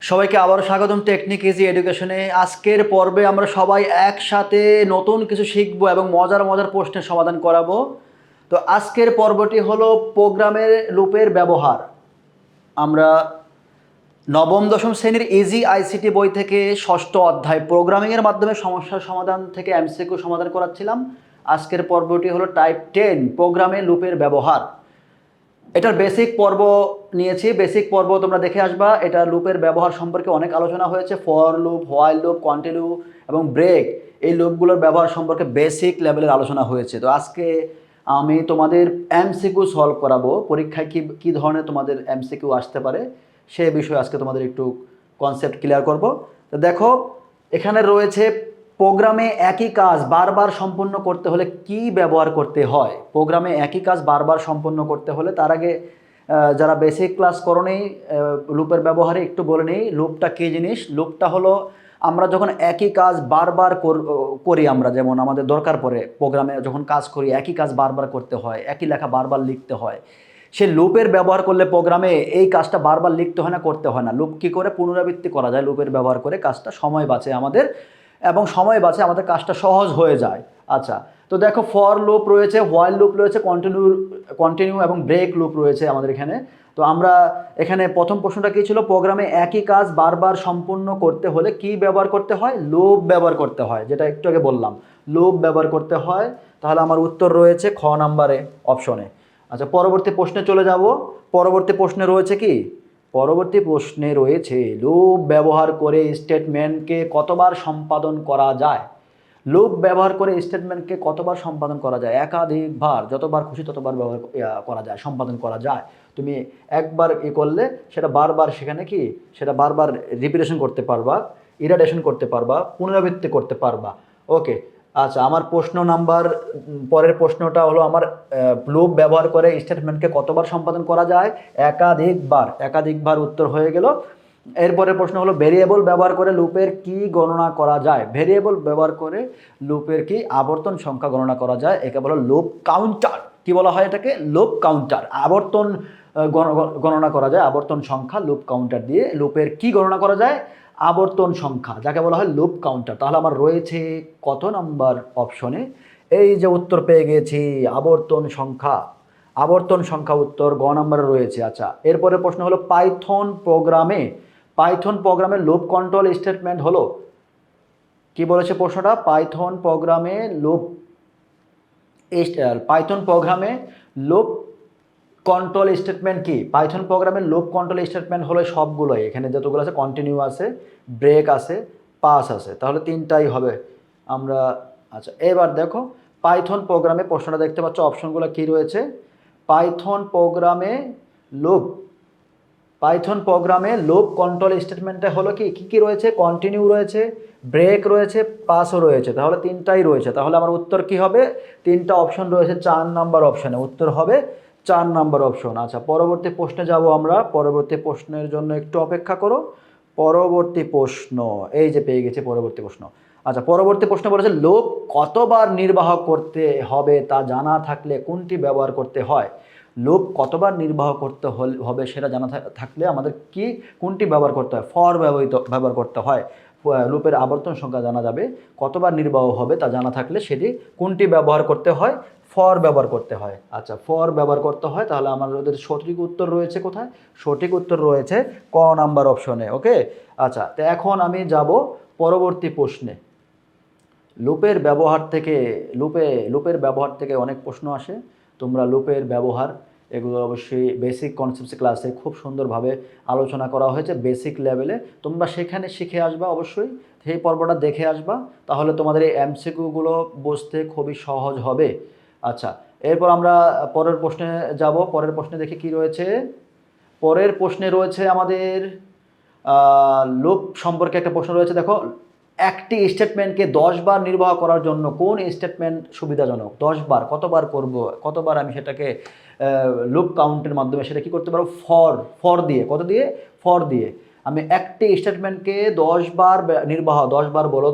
সবাইকে আবারও স্বাগতম টেকনিক ইজি এডুকেশনে। আজকের পর্বে আমরা সবাই একসাথে নতুন কিছু শিখবো এবং মজার মজার প্রশ্নের সমাধান করাবো। তো আজকের পর্বটি হলো প্রোগ্রামের লুপের ব্যবহার। আমরা নবম দশম শ্রেণীর ইজি আইসিটি বই থেকে ষষ্ঠ অধ্যায় প্রোগ্রামিংয়ের মাধ্যমে সমস্যার সমাধান থেকে এমসিকিউ সমাধান করাচ্ছিলাম। আজকের পর্বটি হলো টাইপ 10 প্রোগ্রামে লুপের ব্যবহার। এটার বেসিক পর্ব নিয়েছি, বেসিক পর্ব তোমরা দেখে আসবা। এটা লুপের ব্যবহার সম্পর্কে অনেক আলোচনা হয়েছে। For loop, while loop, continue এবং ব্রেক, এই লুপগুলোর ব্যবহার সম্পর্কে বেসিক লেভেলের আলোচনা হয়েছে। তো আজকে আমি তোমাদের এমসিকিউ সলভ করাবো। পরীক্ষায় কী ধরনের তোমাদের এমসিকিউ আসতে পারে সে বিষয়ে আজকে তোমাদের একটু কনসেপ্ট ক্লিয়ার করব। তো দেখো, এখানে রয়েছে প্রোগ্রামে একই কাজ বারবার সম্পন্ন করতে হলে কি ব্যবহার করতে হয়। প্রোগ্রামে একই কাজ বারবার সম্পন্ন করতে হলে তার আগে যারা বেসিক ক্লাস করো নেই লুপের ব্যবহারে একটু বলে নেই লুপটা কী জিনিস। লুপটা হলো আমরা যখন একই কাজ বারবার করি, আমরা যেমন আমাদের দরকার পড়ে প্রোগ্রামে যখন কাজ করি একই কাজ বারবার করতে হয়, একই লেখা বারবার লিখতে হয়, সে লুপের ব্যবহার করলে প্রোগ্রামে এই কাজটা বারবার লিখতে হয় না, করতে হয় না। লুপ কী করে পুনরাবৃত্তি করা যায়, লুপের ব্যবহার করে কাজটা সময় বাঁচে আমাদের এবং সময় বাঁচে আমাদের, কাজটা সহজ হয়ে যায়। আচ্ছা, তো দেখো ফর লুপ রয়েছে, হোয়াইল লুপ রয়েছে, কন্টিনিউ এবং ব্রেক লুপ রয়েছে আমাদের এখানে। তো আমরা এখানে প্রথম প্রশ্নটা কী ছিল, প্রোগ্রামে একই কাজ বারবার সম্পূর্ণ করতে হলে কি ব্যবহার করতে হয়, লুপ ব্যবহার করতে হয়, যেটা একটু আগে বললাম লুপ ব্যবহার করতে হয়। তাহলে আমার উত্তর রয়েছে খ নাম্বারে অপশনে। আচ্ছা, পরবর্তী প্রশ্নে চলে যাব। পরবর্তী প্রশ্নে রয়েছে কি, পরবর্তী প্রশ্নে রয়েছে লুপ ব্যবহার করে স্টেটমেন্টকে কতবার সম্পাদন করা যায়। লুপ ব্যবহার করে স্টেটমেন্টকে কতবার সম্পাদন করা যায়, একাধিকবার, যতবার খুশি ততবার ব্যবহার করা যায়, সম্পাদন করা যায়। তুমি একবার করলে সেটা বারবার, সেখানে কি সেটা বারবার রিপিটেশন করতে পারবা, ইরাডেশন করতে পারবা, পুনরাবৃত্তি করতে পারবা। ওকে, আচ্ছা, আমার প্রশ্ন নাম্বার পরের প্রশ্নটা হলো আমার লুপ ব্যবহার করে স্টেটমেন্টকে কতবার সম্পাদন করা যায়, একাধিকবার। একাধিকবার উত্তর হয়ে গেল। এরপরের প্রশ্ন হলো ভেরিয়েবল ব্যবহার করে লুপের কি গণনা করা যায়। ভেরিয়েবল ব্যবহার করে লুপের কি আবর্তন সংখ্যা গণনা করা যায়, একে বলো লুপ কাউন্টার। কি বলা হয় এটাকে, লুপ কাউন্টার। আবর্তন গণনা করা যায়, আবর্তন সংখ্যা লুপ কাউন্টার দিয়ে লুপের কি গণনা করা যায়, আবর্তন সংখ্যা, যাকে বলা হয় লুপ কাউন্টার। তাহলে আমার রয়েছে কত নাম্বার অপশনে, এই যে উত্তর পেয়ে গেছি আবর্তন সংখ্যা। আবর্তন সংখ্যা উত্তর গ নাম্বারে রয়েছে। আচ্ছা, এরপরে প্রশ্ন হলো পাইথন প্রোগ্রামে লুপ কন্ট্রোল স্টেটমেন্ট হলো, কি বলেছে প্রশ্নটা, পাইথন প্রোগ্রামে লুপ কন্ট্রোল স্টেটমেন্ট কি। পাইথন প্রোগ্রামের লুপ কন্ট্রোল স্টেটমেন্ট হলো সবগুলোই, এখানে যতগুলো আছে, কন্টিনিউ আছে, ব্রেক আছে, পাস আছে, তাহলে তিনটাই হবে আমরা। আচ্ছা, এবার দেখো পাইথন প্রোগ্রামে প্রশ্নটা দেখতে পাচ্ছ, অপশনগুলো কি রয়েছে। পাইথন প্রোগ্রামে লুপ কন্ট্রোল স্টেটমেন্টে হলো কি কি রয়েছে, কন্টিনিউ রয়েছে, ব্রেক রয়েছে, পাসও রয়েছে, তাহলে তিনটাই রয়েছে। তাহলে আমার উত্তর কি হবে, তিনটা অপশন রয়েছে 4 নাম্বার অপশনে, উত্তর হবে 4 নাম্বার অপশন। আচ্ছা, পরবর্তী প্রশ্নে যাব আমরা। পরবর্তী প্রশ্নের জন্য একটু অপেক্ষা করো। পরবর্তী প্রশ্ন, এই যে পেয়ে গেছে পরবর্তী প্রশ্ন। আচ্ছা, পরবর্তী প্রশ্ন বলেছে লুপ কতবার নির্বাহ করতে হবে তা জানা থাকলে কোনটি ব্যবহার করতে হয়। লুপ কতবার নির্বাহ করতে হবে সেটা জানা থাকলে আমাদের কোনটি ব্যবহার করতে হয়, ফর ব্যবহার করতে হয়। লুপের আবর্তন সংখ্যা জানা যাবে, কতবার নির্বাহ হবে তা জানা থাকলে সেটি কোনটি ব্যবহার করতে হয়, ফর ব্যবহার করতে হয়। আচ্ছা, ফর ব্যবহার করতে হয়। তাহলে আমাদের সঠিক উত্তর রয়েছে কোথায়, সঠিক উত্তর রয়েছে ক নাম্বার অপশনে। ওকে, আচ্ছা, তো এখন আমি যাব পরবর্তী প্রশ্নে। লুপের ব্যবহার থেকে অনেক প্রশ্ন আসে। তোমরা লুপের ব্যবহার এগুলো অবশ্যই বেসিক কনসেপ্টস ক্লাসে খুব সুন্দরভাবে আলোচনা করা হয়েছে বেসিক লেভেলে, তোমরা সেখানে শিখে আসবা, অবশ্যই সেই পর্বটা দেখে আসবা, তাহলে তোমাদের এই এমসিকিউগুলো বুঝতে খুবই সহজ হবে। আচ্ছা, এরপর আমরা পরের প্রশ্নে যাব। পরের প্রশ্নে দেখি কি রয়েছে। পরের প্রশ্নে রয়েছে আমাদের লুপ সম্পর্কে একটা প্রশ্ন রয়েছে। দেখো, একটি স্টেটমেন্টকে 10 বার নির্বাহ করার জন্য কোন স্টেটমেন্ট সুবিধাজনক। 10 বার, কতবার করব, কতবার আমি সেটাকে লুপ কাউন্টের মাধ্যমে সেটা কী করতে পারবো, ফর দিয়ে, কত দিয়ে, ফর দিয়ে আমি একটি স্টেটমেন্টকে 10 বার নির্বাহ, 10 বার বলো,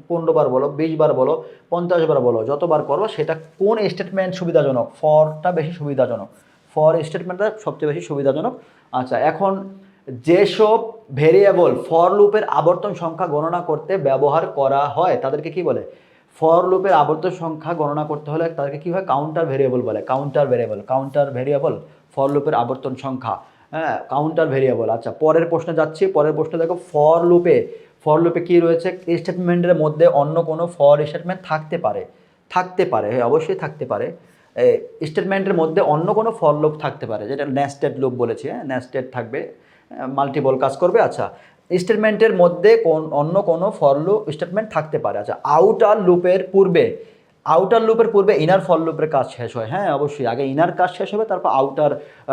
15 বার বলো, 20 বার বলো, 50 বার বলো, যতবার করবো সেটা কোন স্টেটমেন্ট সুবিধাজনক, ফরটা বেশি সুবিধাজনক, ফর স্টেটমেন্টটা সবচেয়ে বেশি সুবিধাজনক। আচ্ছা, এখন যেসব ভেরিয়েবল ফর লুপের আবর্তন সংখ্যা গণনা করতে ব্যবহার করা হয় তাদেরকে কি বলে? ফর লুপের আবর্তন সংখ্যা গণনা করতে হলে তাদেরকে কি হয়? কাউন্টার ভেরিয়েবল বলে। কাউন্টার ভেরিয়েবল ফর লুপের আবর্তন সংখ্যা, হ্যাঁ, কাউন্টার ভেরিয়েবল। আচ্ছা, পরের প্রশ্নে যাচ্ছি। পরের প্রশ্নে দেখো, ফর লুপে কি রয়েছে? স্টেটমেন্টের মধ্যে অন্য কোনো ফর স্টেটমেন্ট থাকতে পারে, হ্যাঁ অবশ্যই থাকতে পারে। স্টেটমেন্টের মধ্যে অন্য কোনো ফর লুপ থাকতে পারে, যেটা নেস্টেড লুপ বলেছি, হ্যাঁ নেস্টেড থাকবে, মাল্টিপল কাজ করবে। আচ্ছা, স্টেটমেন্টের মধ্যে অন্য কোনো ফর লুপ স্টেটমেন্ট থাকতে পারে। আচ্ছা, আউটার লুপের পূর্বে ইনার ফর লুপের কাজ শেষ হয়, হ্যাঁ অবশ্যই আগে ইনার কাজ শেষ হবে, তারপর আউটার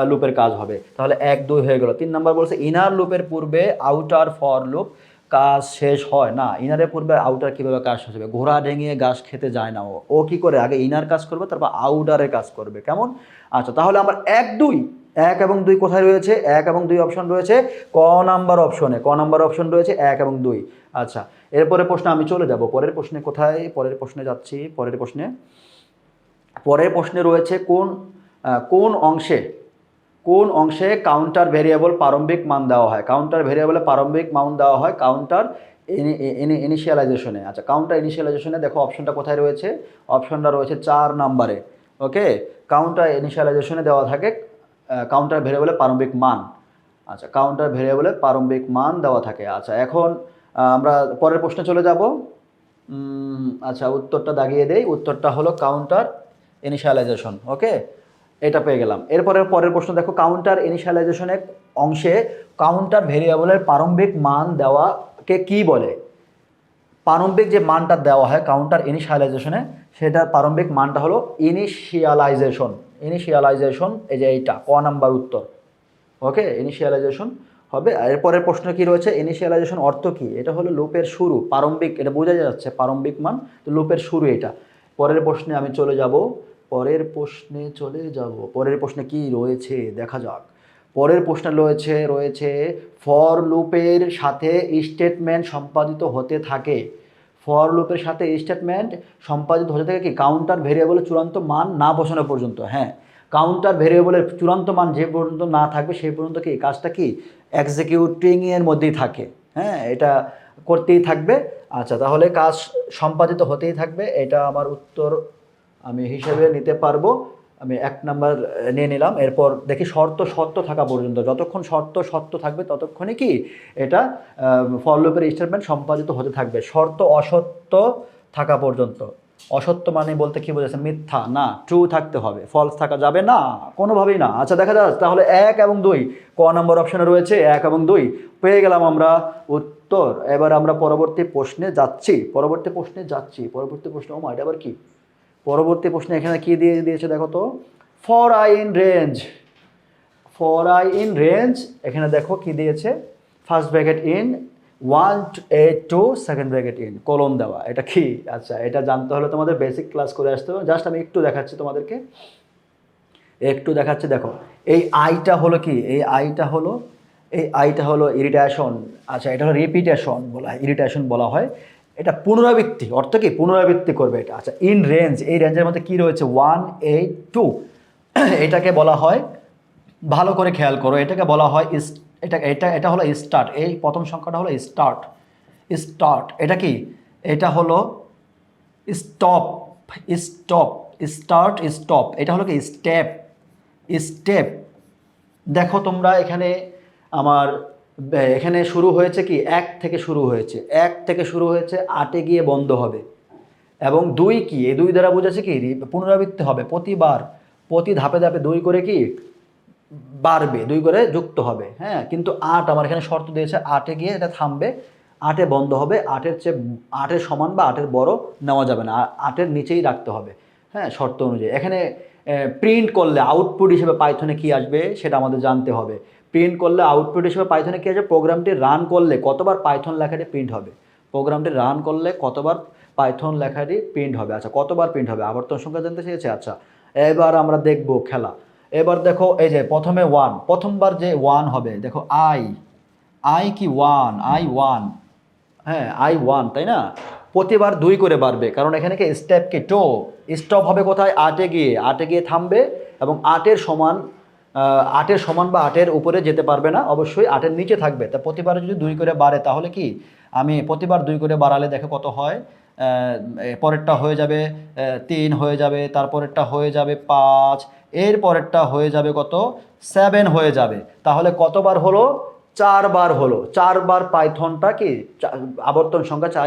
লুপের কাজ হবে। তাহলে 1 2 হয়ে গেল। 3 নাম্বার বলছে ইনার লুপের পূর্বে আউটার ফর লুপ কাজ শেষ হয় না। ইনারের পূর্বে আউটার কীভাবে কাজ শেষ হবে? ঘোড়া ডেঙিয়ে ঘাস খেতে যায় না, ও কী করে? আগে ইনার কাজ করবে, তারপর আউটারে কাজ করবে। কেমন? আচ্ছা, তাহলে আমার 1 এবং 2 কোথায় রয়েছে? 1 এবং 2 অপশন রয়েছে ক নাম্বার অপশন রয়েছে 1 এবং 2। আচ্ছা, এরপরে প্রশ্নে আমি চলে যাব। পরের প্রশ্নে কোথায়? পরের প্রশ্নে যাচ্ছি। পরের প্রশ্নে রয়েছে কোন অংশে কাউন্টার ভেরিয়েবল প্রারম্ভিক মান দেওয়া হয়? কাউন্টার ভেরিয়েবলে প্রারম্ভিক মান দেওয়া হয় কাউন্টার ইনিশিয়ালাইজেশনে। আচ্ছা, কাউন্টার ইনিশিয়ালাইজেশনে দেখো অপশনটা কোথায় রয়েছে? অপশনটা রয়েছে 4 নাম্বারে। ওকে, কাউন্টার ইনিশিয়ালাইজেশনে দেওয়া থাকে কাউন্টার ভেরিয়েবলের প্রারম্ভিক মান। আচ্ছা, কাউন্টার ভেরিয়েবলের প্রারম্ভিক মান দেওয়া থাকে। আচ্ছা, এখন আমরা পরের প্রশ্নে চলে যাব। আচ্ছা, উত্তরটা দাগিয়ে দেই। উত্তরটা হলো কাউন্টার ইনিশিয়ালাইজেশন। ওকে, এটা পেয়ে গেলাম। পরের প্রশ্ন দেখো, কাউন্টার ইনিশিয়ালাইজেশনের অংশে কাউন্টার ভেরিয়েবলের প্রারম্ভিক মান দেওয়াকে কি বলে? প্রারম্ভিক যে মানটা দেওয়া হয় কাউন্টার ইনিশিয়ালাইজেশনে, সেটার প্রারম্ভিক মানটা হলো ইনিশিয়ালাইজেশন। এই যে এইটা ক নাম্বার উত্তর। ওকে, ইনিশিয়ালাইজেশন হবে। এরপরের প্রশ্ন কি রয়েছে? ইনিশিয়ালাইজেশন অর্থ কি? এটা হলো লুপের শুরু, প্রারম্ভিক, এটা বোঝা যাচ্ছে প্রারম্ভিক মান, তো লুপের শুরু এটা। পরের প্রশ্নে আমি চলে যাব। পরের প্রশ্নে কি রয়েছে দেখা যাক। পরের প্রশ্নে রয়েছে ফর লুপের সাথে স্টেটমেন্ট সম্পাদিত হতে থাকে। কি? কাউন্টার ভেরিয়েবলের চূড়ান্ত মান না বসানো পর্যন্ত। হ্যাঁ, কাউন্টার ভেরিয়েবলের চূড়ান্ত মান যে পর্যন্ত না থাকবে সেই পর্যন্ত কি কাজটা কি এক্সিকিউটিংয়ের মধ্যেই থাকে। হ্যাঁ, এটা করতেই থাকবে। আচ্ছা, তাহলে কাজ সম্পাদিত হতেই থাকবে, এটা আমার উত্তর আমি হিসেবে নিতে পারবো। আমি 1 নাম্বার নিয়ে নিলাম। এরপর দেখি শর্ত সত্য থাকা পর্যন্ত, যতক্ষণ শর্ত সত্য থাকবে ততক্ষণই কি এটা ফর লুপের স্টেটমেন্ট সম্পাদিত হতে থাকবে। শর্ত অসত্য থাকা পর্যন্ত। অসত্য মানে বলতে কি বোঝাচ্ছে? মিথ্যা না, ট্রু থাকতে হবে, ফলস থাকা যাবে না, কোনোভাবেই না। আচ্ছা, দেখা যাক তাহলে 1 এবং 2 ক নম্বর অপশনে রয়েছে 1 এবং 2 পেয়ে গেলাম আমরা উত্তর। এবার আমরা পরবর্তী প্রশ্নে যাচ্ছি। পরবর্তী প্রশ্ন, ও মা, এটা আবার কি? পরবর্তী প্রশ্নে এখানে কি দিয়েছে দেখো তো, ফর আই ইন রেঞ্জ এখানে দেখো কি দিয়েছে, first bracket in 1 8 2 second bracket in colon দেওয়া, এটা কি? আচ্ছা, এটা জানতে হলে তোমাদের বেসিক ক্লাস করে আসতে হবে। জাস্ট আমি একটু দেখাচ্ছি তোমাদেরকে, দেখো এই আইটা হলো কি? এই আইটা হলো ইরিটেশন। আচ্ছা, এটা হলো ইরিটেশন বলা হয়। এটা পুনরাবৃত্তি, অর্থ কি? পুনরাবৃত্তি করবে এটা। আচ্ছা, ইন রেঞ্জ, এই রেঞ্জের মধ্যে কি রয়েছে? 1 8 2 এটাকে বলা হয়, ভালো করে খেয়াল করো, এটাকে বলা হয় এটা হলো স্টার্ট। এই প্রথম সংখ্যাটা হলো স্টার্ট। এটা কি? এটা হলো স্টপ। স্টপ। এটা হলো কি? স্টেপ। দেখো তোমরা এখানে শুরু হয়েছে কি? 1 থেকে শুরু হয়েছে 8-এ গিয়ে বন্ধ হবে। এবং 2 কি? এই 2 দ্বারা বোঝাচ্ছে কি? পুনরাবৃত্তি হবে, প্রতি ধাপে 2 করে কি বাড়বে, 2 করে যুক্ত হবে। হ্যাঁ, কিন্তু 8 আমার এখানে শর্ত দিয়েছে, 8-এ গিয়ে এটা থামবে, 8-এ বন্ধ হবে। 8-এর সমান বা 8-এর বড় নেওয়া যাবে না, 8-এর নিচেই রাখতে হবে। হ্যাঁ, শর্ত অনুযায়ী। এখানে প্রিন্ট করলে আউটপুট হিসেবে পাইথনে কি আসবে সেটা আমাদের জানতে হবে। প্রিন্ট করলে আউটপুট হিসেবে পাইথনে কি আসবে? প্রোগ্রামটি রান করলে কতবার পাইথন লেখাটি প্রিন্ট হবে। আচ্ছা, কতবার প্রিন্ট হবে? আবর্তন সংখ্যা জানতে চেয়েছে। আচ্ছা, এবার আমরা দেখব খেলা। এবার দেখো, এই যে প্রথমে 1, প্রথমবার যে 1 হবে, দেখো আই কি 1, I1, হ্যাঁ I1, তাই না? প্রতিবার 2 করে বাড়বে, কারণ এখানে কি স্টেপ কি স্টপ হবে কোথায়? 8-এ গিয়ে থামবে এবং 8-এর সমান 8-এর সমান বা 8-এর উপরে যেতে পারবে না, অবশ্যই 8-এর নিচে থাকবে। তা প্রতিবার যদি 2 করে বাড়ে তাহলে কি আমি প্রতিবার 2 করে বাড়ালে দেখো কত হয়, পরেরটা হয়ে যাবে 3 হয়ে যাবে, তারপরেরটা হয়ে যাবে 5, এর পরেরটা হয়ে যাবে কত 7 হয়ে যাবে। তাহলে কতবার হলো? 4 বার হলো। 4 বার পাইথনটা কি আবর্তন সংখ্যা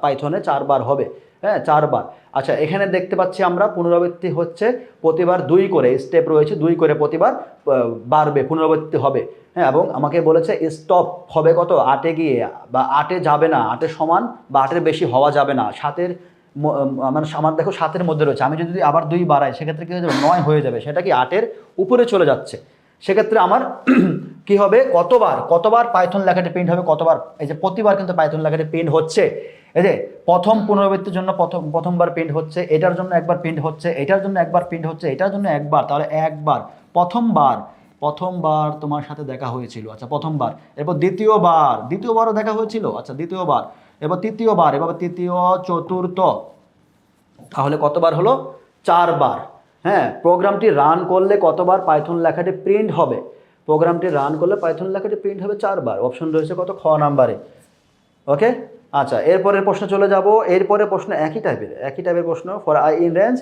পাইথনে 4 বার হবে, হ্যাঁ 4 বার। আচ্ছা এখানে দেখতে পাচ্ছি আমরা পুনরাবৃত্তি হচ্ছে প্রতিবার 2 করে স্টেপ রয়েছে, 2 করে প্রতিবার বাড়বে, পুনরাবৃত্তি হবে, হ্যাঁ। এবং আমাকে বলেছে স্টপ হবে কত 8-এ গিয়ে, বা 8-এ যাবে না, 8-এর সমান বা 8-এর বেশি হওয়া যাবে না। 7-এর আমার দেখো 7-এর মধ্যে রয়েছে, আমি যদি আবার 2 বাড়াই সেক্ষেত্রে কী হয়ে যাবে 9 হয়ে যাবে, সেটা কি 8-এর উপরে চলে যাচ্ছে। সেক্ষেত্রে আমার কি হবে, কতবার পাইথন লেখাটি প্রিন্ট হবে, কতবার, এই যে প্রতিবার কিন্তু পাইথন লেখাটি প্রিন্ট হচ্ছে। এই যে প্রথম পুনরাবৃত্তির জন্য প্রথমবার প্রিন্ট হচ্ছে, এটার জন্য একবার প্রিন্ট হচ্ছে, এটার জন্য একবার প্রিন্ট হচ্ছে, এটার জন্য একবার, তাহলে একবার প্রথমবার তোমার সাথে দেখা হয়েছিল, আচ্ছা প্রথমবার। এরপর দ্বিতীয়বারও দেখা হয়েছিল, আচ্ছা দ্বিতীয়বার। এবার তৃতীয়বার, এবার তৃতীয়, চতুর্থ, তাহলে কতবার হলো? 4 বার। হ্যাঁ, প্রোগ্রামটি রান করলে কতবার পাইথন লেখাটি প্রিন্ট হবে? প্রোগ্রামটি রান করলে পাইথন লেখাটি প্রিন্ট হবে 4 বার। অপশন রয়েছে কত, খ নাম্বারে। ওকে, আচ্ছা এরপরের প্রশ্ন চলে যাব। এরপরের প্রশ্ন একই টাইপের প্রশ্ন। ফর আই ইন রেঞ্জ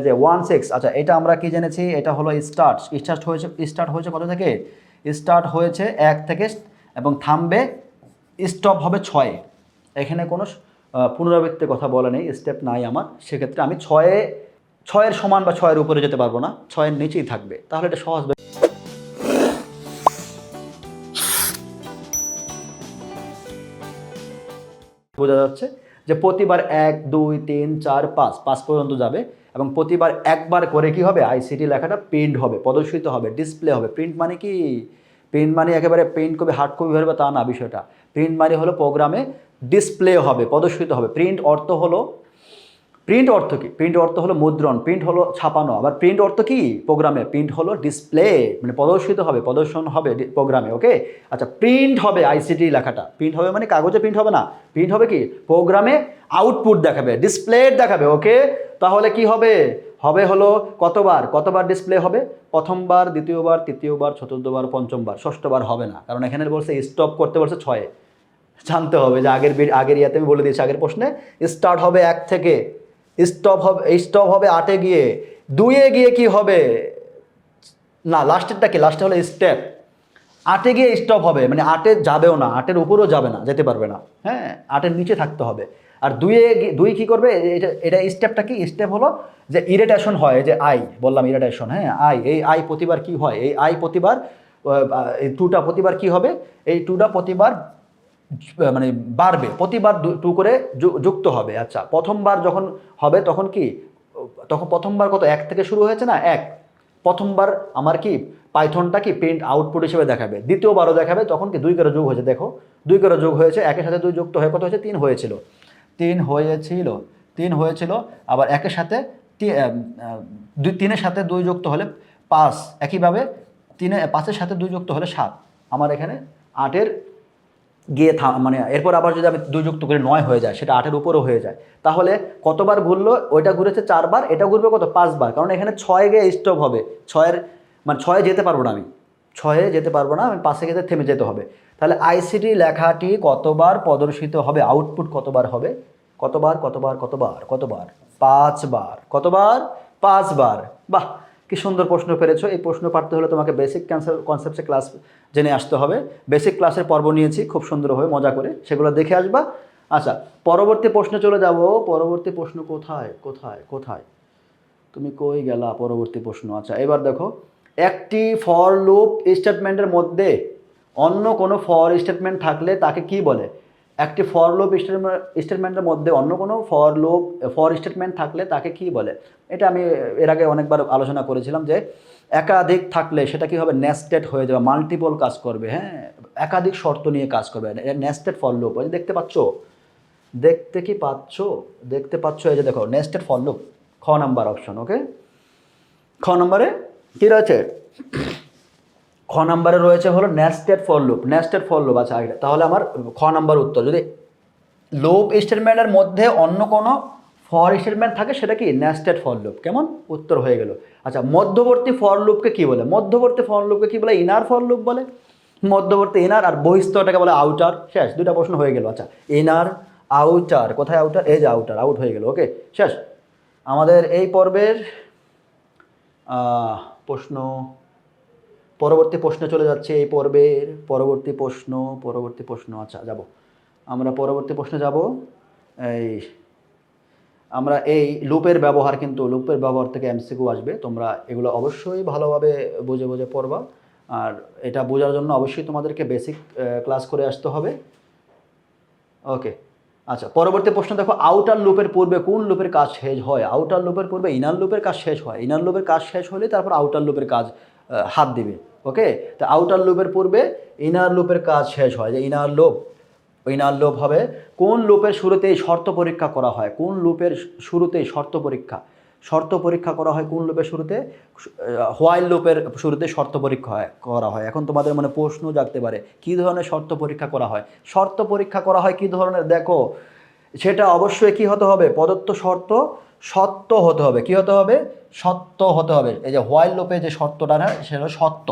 যে 1 6, আচ্ছা এটা আমরা কি জেনেছি, এটা হলো স্টার্ট হয়েছে কত থেকে? স্টার্ট হয়েছে 1 থেকে, এবং থামবে স্টপ হবে 6। এখানে কোনো পুনরাবৃত্তির কথা বলা নেই, স্টেপ নাই আমার। সেক্ষেত্রে আমি 6-এর সমান বা 6-এর উপরে যেতে পারবো না, 6-এর নিচেই থাকবে। তাহলে এটা সহজ। বোঝা যাচ্ছে যে প্রতিবার 1 2 3 4 5 পর্যন্ত যাবে, এবং প্রতিবার একবার করে কি হবে, আইসিটি লেখাটা প্রিন্ট হবে, প্রদর্শিত হবে, ডিসপ্লে হবে। প্রিন্ট মানে কি? প্রিন্ট মানে একেবারে প্রিন্ট কপি হার্ড কপি হবে তা না বিষয়টা। প্রিন্ট মানে হলো প্রোগ্রামে ডিসপ্লে হবে, প্রদর্শিত হবে। প্রিন্ট অর্থ কি? প্রিন্ট অর্থ হলো মুদ্রণ, প্রিন্ট হলো ছাপানো। আবার প্রিন্ট অর্থ কি প্রোগ্রামে? প্রিন্ট হলো ডিসপ্লে, মানে প্রদর্শিত হবে, প্রদর্শন হবে প্রোগ্রামে। ওকে, আচ্ছা প্রিন্ট হবে আইসিটি লেখাটা। প্রিন্ট হবে মানে কাগজে প্রিন্ট হবে না, প্রিন্ট হবে কি প্রোগ্রামে আউটপুট দেখাবে, ডিসপ্লে দেখাবে। ওকে, তাহলে কি হবে? হলো কতবার ডিসপ্লে হবে? প্রথমবার, দ্বিতীয়বার, তৃতীয়বার, চতুর্থবার, পঞ্চমবার, ষষ্ঠবার হবে না, কারণ এখানে বলছে স্টপ করতে বলছে 6-এ। জানতে হবে যে আগের ইয়াতে আমি বলে দিয়েছি, আগের প্রশ্নে স্টার্ট হবে 1 থেকে, স্টপ হবে 8-এ গিয়ে, 2-এ গিয়ে কি হবে না, লাস্টেরটা কি? লাস্টে হলো স্টেপ। 8-এ গিয়ে স্টপ হবে, মানে 8-এ যাবেও না, 8-এর উপরেও যাবে না, যেতে পারবে না, হ্যাঁ 8-এর নিচে থাকতে হবে। আর 2 কি করবে? এটা স্টেপটা কি? স্টেপ হলো যে ইরিটেশন হয়, যে আই বললাম ইরিটেশন, হ্যাঁ এই আই প্রতিবার কি হয়, এই আই প্রতিবার, এই 2টা প্রতিবার কি হবে, এই 2টা প্রতিবার মানে বাড়বে, প্রতিবার 2 করে যুক্ত হবে। আচ্ছা প্রথমবার যখন হবে তখন কি, তখন প্রথমবার কত 1 থেকে শুরু হয়েছে না, 1। প্রথমবার আমার কি পাইথনটা কি প্রিন্ট আউটপুট হিসেবে দেখাবে। দ্বিতীয়বারও দেখাবে, তখন কি 2 করে যোগ হয়েছে, দেখো 2 করে যোগ হয়েছে, 1-এর সাথে 2 যুক্ত হয়ে কত হয়েছে, 3 হয়েছিল। 3 হয়েছিল। আবার 1-এর সাথে 3-এর সাথে 2 যুক্ত হলে 5, একইভাবে 5-এর সাথে 2 যুক্ত হলে 7। আমার এখানে 8-এর গিয়ে মানে এরপর আবার যদি আমি 2 যুক্ত করে 9 হয়ে যায়, সেটা 8-এর উপরও হয়ে যায়। তাহলে কতবার ঘুরলো? ওইটা ঘুরেছে 4 বার, এটা ঘুরবে কত 5 বার, কারণ এখানে 6 গিয়ে স্টপ হবে। 6-এর মানে 6-এ যেতে পারবো না আমি, 6-এ যেতে পারবো না আমি, 5-এ গিয়ে থেমে যেতে হবে। তাহলে আইসিটি লেখাটি কতবার প্রদর্শিত হবে, আউটপুট কতবার হবে? কতবার? 5 বার। কতবার? 5 বার। বাহ, কি সুন্দর প্রশ্ন পেরেছো। এই প্রশ্ন পারতে হলে তোমাকে বেসিক কনসেপ্টে ক্লাস জেনে আসতে হবে। বেসিক ক্লাসের পর্ব নিয়েছি খুব সুন্দরভাবে মজা করে, সেগুলো দেখে আসবা। আচ্ছা পরবর্তী প্রশ্নে চলে যাব। পরবর্তী প্রশ্ন কোথায় তুমি কই গেলা? পরবর্তী প্রশ্ন, আচ্ছা এবার দেখো, একটি ফর লুপ স্টেটমেন্টের মধ্যে অন্য কোনো ফর স্টেটমেন্ট থাকলে তাকে কি বলে? একটি ফর লুপ স্টেটমেন্টের মধ্যে অন্য কোনো ফর স্টেটমেন্ট থাকলে তাকে কি বলে? এটা আমি এর আগে অনেকবার আলোচনা করেছিলাম যে একাধিক থাকলে সেটা কি হবে, নেস্টেড হয়ে যাবে, মাল্টিপল কাজ করবে, হ্যাঁ একাধিক শর্ত নিয়ে কাজ করবে। নেস্টেড ফর লুপ, ওই যে দেখতে পাচ্ছ, এই যে দেখো নেস্টেড ফর লুপ, খ নাম্বার অপশন। ওকে, খ নম্বরে কি রয়েছে? খ নাম্বারে রয়েছে হলো নেস্টেড ফর লুপ। আচ্ছা তাহলে আমার খ নাম্বার উত্তর, যদি লুপ স্টেটমেন্টের মধ্যে অন্য কোনো ফর স্টেটমেন্ট থাকে সেটা কি নেস্টেড ফর লুপ। কেমন? উত্তর হয়ে গেল। আচ্ছা, মধ্যবর্তী ফর লুপকে কি বলে? মধ্যবর্তী ফর লুপকে কি বলে? ইনার ফর লুপ বলে। মধ্যবর্তী ইনার, আর বহিস্থটাকে বলে আউটার। শেষ, দুটা প্রশ্ন হয়ে গেল। আচ্ছা, ইনার আউটার, কোথায় আউটার? এই যে আউটার, আউট হয়ে গেল। ওকে, শেষ আমাদের এই পর্বের প্রশ্ন। পরবর্তী প্রশ্নে চলে যাচ্ছে এই পর্বের পরবর্তী প্রশ্ন। আচ্ছা, যাব আমরা পরবর্তী প্রশ্নে যাব। আমরা এই লুপের ব্যবহার, কিন্তু লুপের ব্যবহার থেকে এমসিকিউ আসবে, তোমরা এগুলো অবশ্যই ভালোভাবে বুঝে বুঝে পড়বা। আর এটা বোঝার জন্য অবশ্যই তোমাদেরকে বেসিক ক্লাস করে আসতে হবে। ওকে, আচ্ছা, পরবর্তী প্রশ্ন দেখো, আউটার লুপের পূর্বে কোন লুপের কাজ শেষ হয়? আউটার লুপের পূর্বে ইনার লুপের কাজ শেষ হয়। ইনার লুপের কাজ শেষ হলে তারপর আউটার লুপের কাজ হাত দিবে। ওকে, তো আউটার লুপের পূর্বে ইনার লুপের কাজ শেষ হয়। যে ইনার লুপ হবে কোন লুপের শুরুতেই শর্ত পরীক্ষা করা হয়? কোন লুপের শুরুতেই শর্ত পরীক্ষা করা হয়? কোন লুপের শুরুতে? হোয়াইল লুপের শুরুতে শর্ত পরীক্ষা করা হয়। এখন তোমাদের মনে প্রশ্ন জাগতে পারে, কী ধরনের শর্ত পরীক্ষা করা হয়? শর্ত পরীক্ষা করা হয় কী ধরনের? দেখো, সেটা অবশ্যই কী হতে হবে? প্রদত্ত শর্ত সত্য হতে হবে। কী হতে হবে? সত্য হতে হবে। এই যে হোয়াইল লুপে যে শর্তটা না, সেটা হলো সত্য।